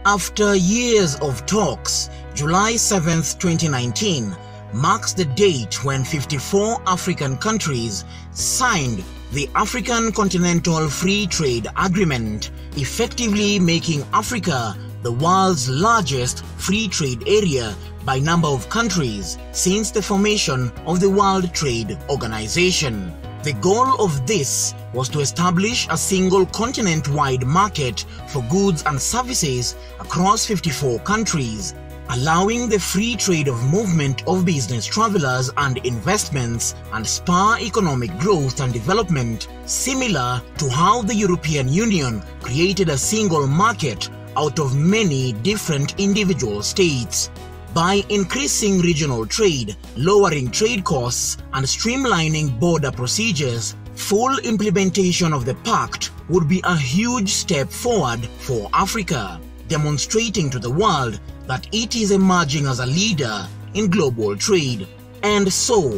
After years of talks, July 7, 2019 marks the date when 54 African countries signed the African Continental Free Trade Agreement, effectively making Africa the world's largest free trade area by number of countries since the formation of the World Trade Organization. The goal of this was to establish a single continent-wide market for goods and services across 54 countries, allowing the free trade of movement of business travelers and investments and spur economic growth and development, similar to how the European Union created a single market out of many different individual states. By increasing regional trade, lowering trade costs, and streamlining border procedures, full implementation of the pact would be a huge step forward for Africa, demonstrating to the world that it is emerging as a leader in global trade. And so,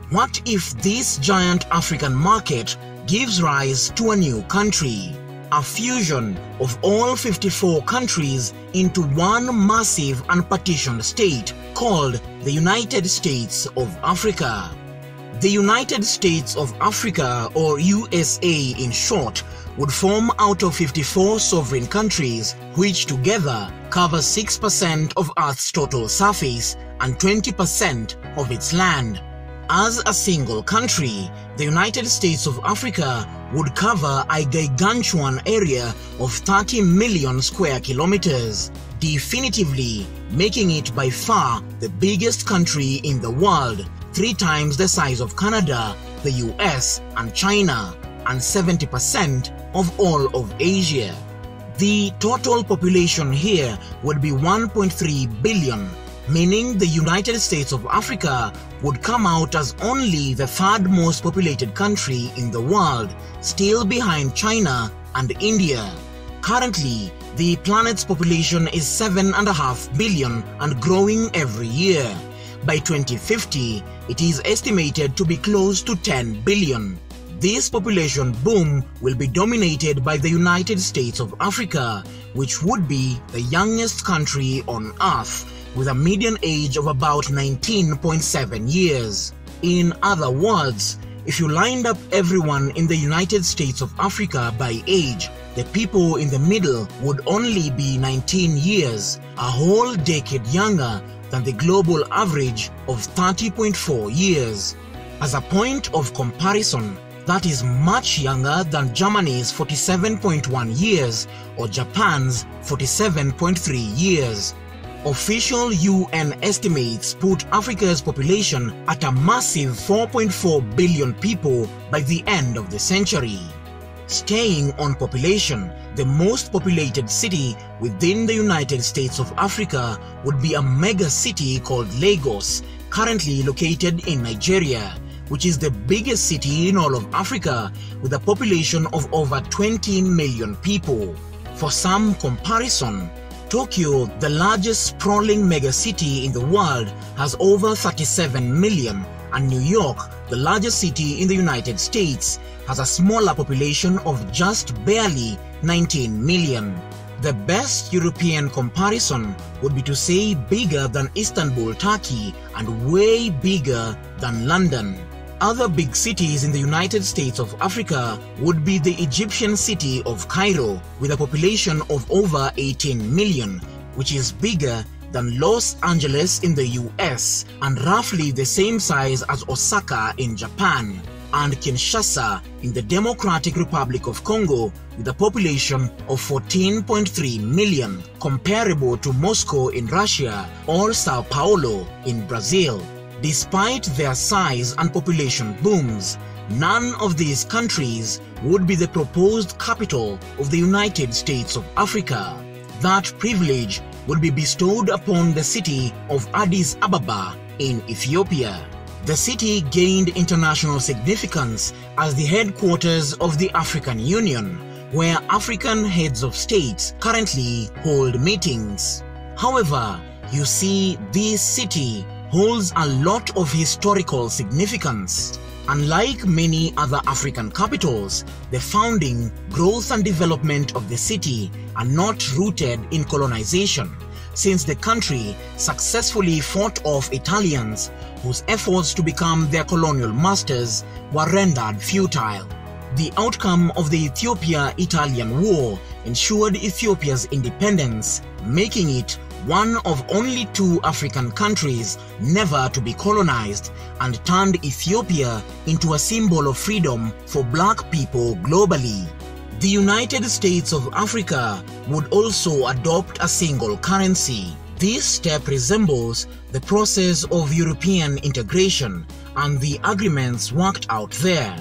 what if this giant African market gives rise to a new country? A fusion of all 54 countries into one massive and partitioned state called the United States of Africa. The United States of Africa, or USA in short, would form out of 54 sovereign countries, which together cover 6% of Earth's total surface and 20% of its land. As a single country, the United States of Africa would cover a gargantuan area of 30 million square kilometers, definitively making it by far the biggest country in the world, 3 times the size of Canada, the US, and China, and 70% of all of Asia. The total population here would be 1.3 billion, meaning the United States of Africa would come out as only the 3rd most populated country in the world, still behind China and India. Currently, the planet's population is 7.5 billion and growing every year. By 2050, it is estimated to be close to 10 billion. This population boom will be dominated by the United States of Africa, which would be the youngest country on Earth, with a median age of about 19.7 years. In other words, if you lined up everyone in the United States of Africa by age, the people in the middle would only be 19 years, a whole decade younger than the global average of 30.4 years. As a point of comparison, that is much younger than Germany's 47.1 years or Japan's 47.3 years. Official UN estimates put Africa's population at a massive 4.4 billion people by the end of the century. Staying on population, the most populated city within the United States of Africa would be a mega city called Lagos, currently located in Nigeria, which is the biggest city in all of Africa with a population of over 20 million people. For some comparison, Tokyo, the largest sprawling megacity in the world, has over 37 million, and New York, the largest city in the United States, has a smaller population of just barely 19 million. The best European comparison would be to say bigger than Istanbul, Turkey, and way bigger than London. Other big cities in the United States of Africa would be the Egyptian city of Cairo, with a population of over 18 million, which is bigger than Los Angeles in the US and roughly the same size as Osaka in Japan, and Kinshasa in the Democratic Republic of Congo with a population of 14.3 million, comparable to Moscow in Russia or Sao Paulo in Brazil. Despite their size and population booms, none of these countries would be the proposed capital of the United States of Africa. That privilege would be bestowed upon the city of Addis Ababa in Ethiopia. The city gained international significance as the headquarters of the African Union, where African heads of states currently hold meetings. However, you see, this city holds a lot of historical significance. Unlike many other African capitals, the founding, growth and development of the city are not rooted in colonization, since the country successfully fought off Italians whose efforts to become their colonial masters were rendered futile. The outcome of the Ethiopia-Italian War ensured Ethiopia's independence, making it one of only 2 African countries never to be colonized, and turned Ethiopia into a symbol of freedom for black people globally. The United States of Africa would also adopt a single currency. This step resembles the process of European integration and the agreements worked out there.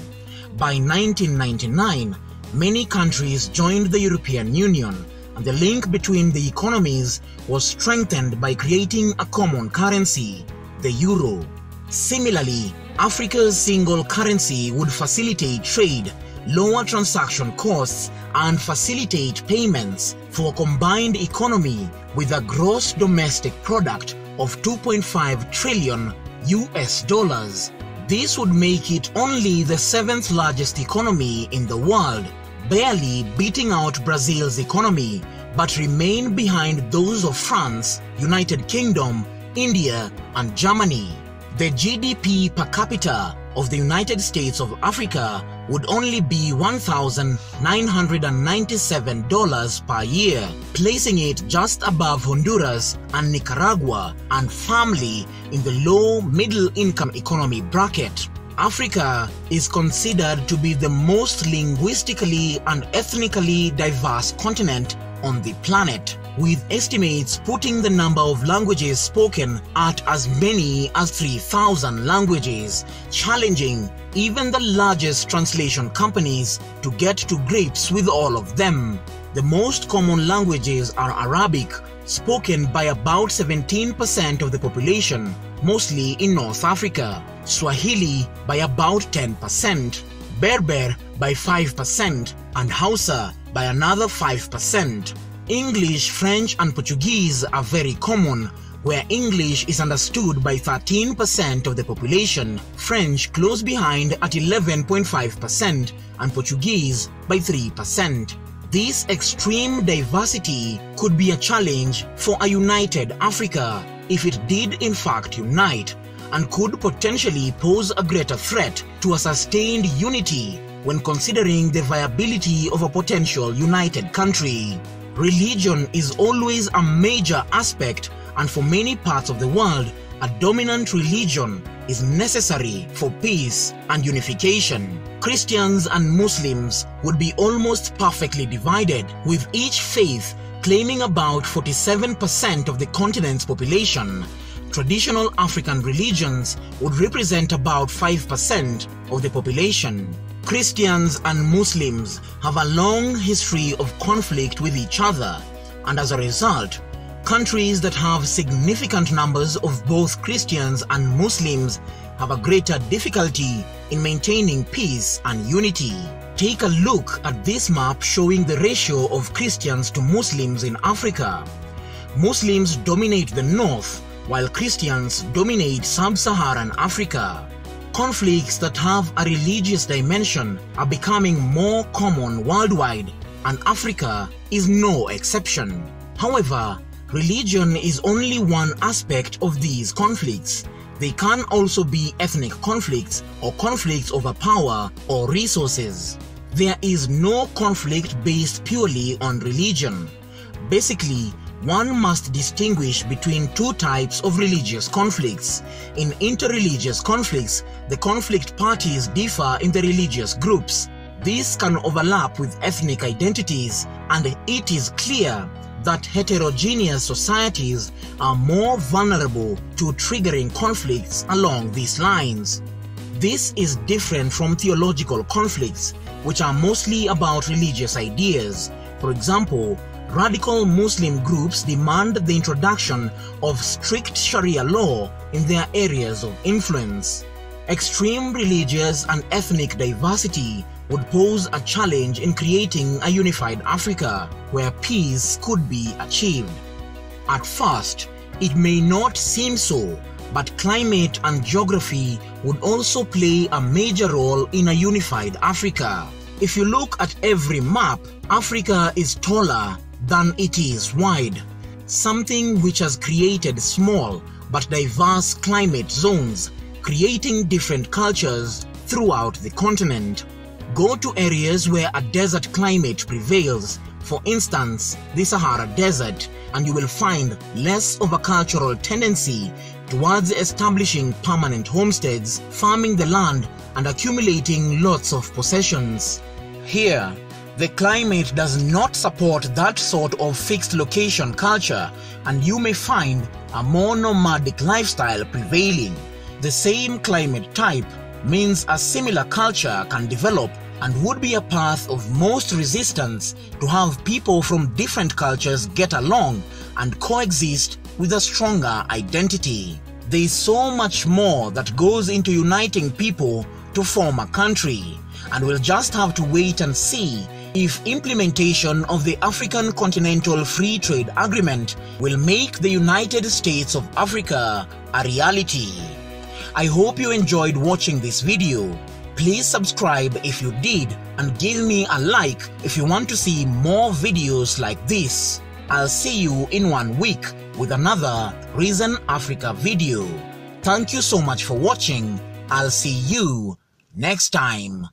By 1999, many countries joined the European Union, and the link between the economies was strengthened by creating a common currency, the euro. Similarly, Africa's single currency would facilitate trade, lower transaction costs, and facilitate payments for a combined economy with a gross domestic product of 2.5 trillion US dollars. This would make it only the 7th largest economy in the world, barely beating out Brazil's economy, but remain behind those of France, United Kingdom, India, and Germany. The GDP per capita of the United States of Africa would only be $1,997 per year, placing it just above Honduras and Nicaragua, and firmly in the low middle-income economy bracket. Africa is considered to be the most linguistically and ethnically diverse continent on the planet, with estimates putting the number of languages spoken at as many as 3,000 languages, challenging even the largest translation companies to get to grips with all of them. The most common languages are Arabic, spoken by about 17% of the population, mostly in North Africa, Swahili by about 10%, Berber by 5%, and Hausa by another 5%. English, French, and Portuguese are very common, where English is understood by 13% of the population, French close behind at 11.5%, and Portuguese by 3%. This extreme diversity could be a challenge for a united Africa if it did in fact unite, and could potentially pose a greater threat to a sustained unity when considering the viability of a potential united country. Religion is always a major aspect, and for many parts of the world, a dominant religion is necessary for peace and unification. Christians and Muslims would be almost perfectly divided, with each faith claiming about 47% of the continent's population. Traditional African religions would represent about 5% of the population. Christians and Muslims have a long history of conflict with each other, and as a result, countries that have significant numbers of both Christians and Muslims have a greater difficulty in maintaining peace and unity. Take a look at this map showing the ratio of Christians to Muslims in Africa. Muslims dominate the north, while Christians dominate sub-Saharan Africa. Conflicts that have a religious dimension are becoming more common worldwide, and Africa is no exception. However, religion is only one aspect of these conflicts. They can also be ethnic conflicts or conflicts over power or resources. There is no conflict based purely on religion. Basically, one must distinguish between 2 types of religious conflicts. In interreligious conflicts, the conflict parties differ in the religious groups. These can overlap with ethnic identities, and it is clear that heterogeneous societies are more vulnerable to triggering conflicts along these lines. This is different from theological conflicts, which are mostly about religious ideas. For example, radical Muslim groups demand the introduction of strict Sharia law in their areas of influence. Extreme religious and ethnic diversity would pose a challenge in creating a unified Africa where peace could be achieved. At first, it may not seem so, but climate and geography would also play a major role in a unified Africa. If you look at every map, Africa is taller than it is wide, something which has created small but diverse climate zones, creating different cultures throughout the continent. Go to areas where a desert climate prevails, for instance the Sahara Desert, and you will find less of a cultural tendency towards establishing permanent homesteads, farming the land, and accumulating lots of possessions. Here, the climate does not support that sort of fixed location culture, and you may find a more nomadic lifestyle prevailing. The same climate type means a similar culture can develop and would be a path of most resistance to have people from different cultures get along and coexist with a stronger identity. There is so much more that goes into uniting people to form a country, and we'll just have to wait and see if implementation of the African Continental Free Trade Agreement will make the United States of Africa a reality. I hope you enjoyed watching this video. Please subscribe if you did, and give me a like if you want to see more videos like this. I'll see you in 1 week with another Reason Africa video. Thank you so much for watching. I'll see you next time.